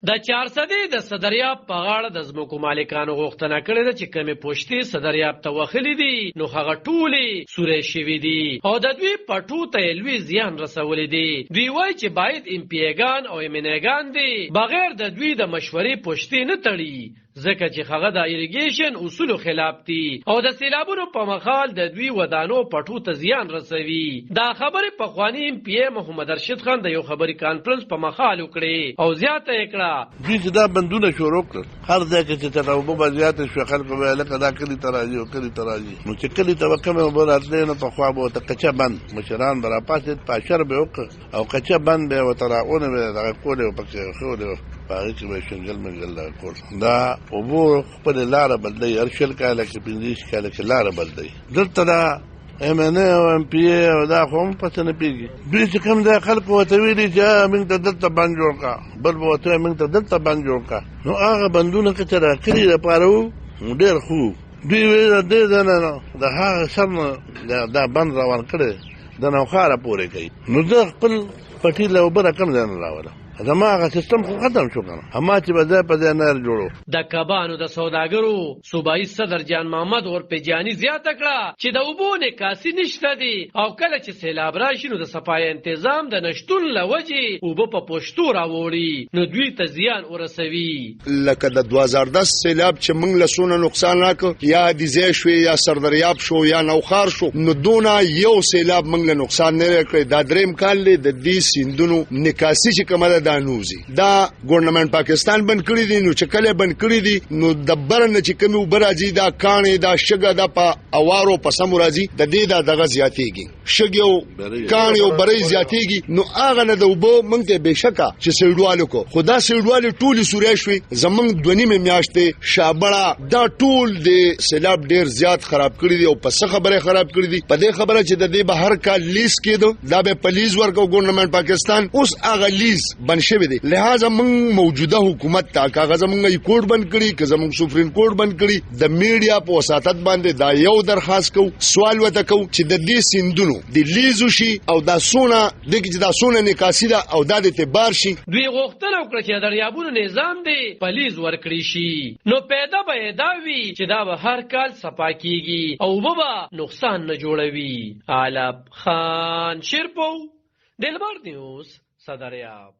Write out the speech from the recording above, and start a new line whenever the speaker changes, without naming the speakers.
د چارسدې د صدریاب په غاړه د ځمکو مالکانو غوښتنه کړې ده چې کمې پوښتې صدریاب ته وهلې دي نو هغه ټولې سورې شوي دي او د دوی پټو ته یې لوی زیان رسولی دی. دوی وایي چې باید امپیګان او امینګان دي بغیر د دوی د مشورې پوښتې نه تړي ځکه چې هغه د ایریګیشن اصولو خلاف دي او د سیلابونو په مخال د دوی ودانو پټو ته زیان رسوي. دا خبرې پخواني ایم پی ای محمد ارشد خان د یو خبري کانفرنس په مخال وکړې او زیاته یې کړه
دوی چې دا بندونه شروع کړل هر ځای کې چې تناوبه به زیاته شوه خلکو به هلکه دا کلي ته راځي او کلي ته راځي نو چې کلي ته به کمې اوبه راتلې نو پخوا به ورته کچه بند مشران به راپاڅېد پاشر به یې وکړ او کچه بند به یې ورته راغونې به یې دغه کولې او پکې ایښولې وه په هغې کې به یې شنګل منګل دغه کول دا اوبو خپلې لاره بدلوي هر شل کاله کې 15 کاله کې لاره بدلوي. دلته دا ایم ان ای او ایم پی ای او دا خو هم پته نه پېږي دوی چې کوم دی خلکو ورته ویلي چې موږ ته دلته بند جوړ کړه بل به ورته وایي موږ ته دلته بند جوړ کړه نو هغه بندونه که چې راکلي دپاره وو ډېر ښه دوی ویل د دې ځای نه د هغه سر نه دا بند روان کړی د نوښاره پورې کوي نو زه خپل پټي له اوبه را کم ځای نه راولم زما هغه سیستم خو ختم شو کنه اما چې به ځای په ځای نهر جوړو.
د کبانو د سوداګرو صوبایي صدر جان محمد اورپیجاني زیاته کړه چې د اوبو نکاسي نشته دي او کله چې سیلاب راشي نو د صفایي تنظیم د نشتون له وجې اوبه په پوښتو راوړي نو دوی ته زیان ورسوي.
لکه د 2010 سیلاب چې موږ له څونه نقصان راکړ یا دیزی شوې یا سردریاب شو یا نوښار شو نو دونه یو سیلاب موږ له نقصان نه کړی. دا دریم کال دی د دې سیندونو نکاسي چې کومه دا نوزي دا ګورنمنت پاکستان بند کړی دي نو چې کله بند کړی دي نو د برنه چې کوم وبراځي دا کانې دا شګه د په اوارو په سم راځي د دې دا دغه زیاتېږي شګیو کانې او برې زیاتېږي نو هغه نه د وبو مونږ ته بشکا چې سړوالو کو خدا سړوالو ټول سورې شوي زمنګ دونی مې میاشته شابړه دا ټول د سیلاب ډیر زیات خراب کړی دي او په څه خبره خراب کړی دي په دې خبره چې د دې به هر کال لیز کېدو دا به پولیس ورکو ګورنمنت پاکستان اوس هغه لیز بن شوی دی لہذا موږ موجوده حکومت تا کاغذ موږ یې کوډ بند کړی که زموږ سپریم کورټ بند کړی د میډیا په وساتت باندې دا یو درخواست کو سوال وته کو چې د دې سیندونو د لیزو شي او دا سونه د کې دا سونه نکاسي دا او دا د اعتبار شي.
دوی غوښتنه وکړه چې دریابونو نظام دی پلیز ورکړي شي نو پیدا به دا وی چې دا به هر کال صفا کیږي او به نقصان نه جوړوي. علب خان شیرپو دلبر نیوز صدریاب.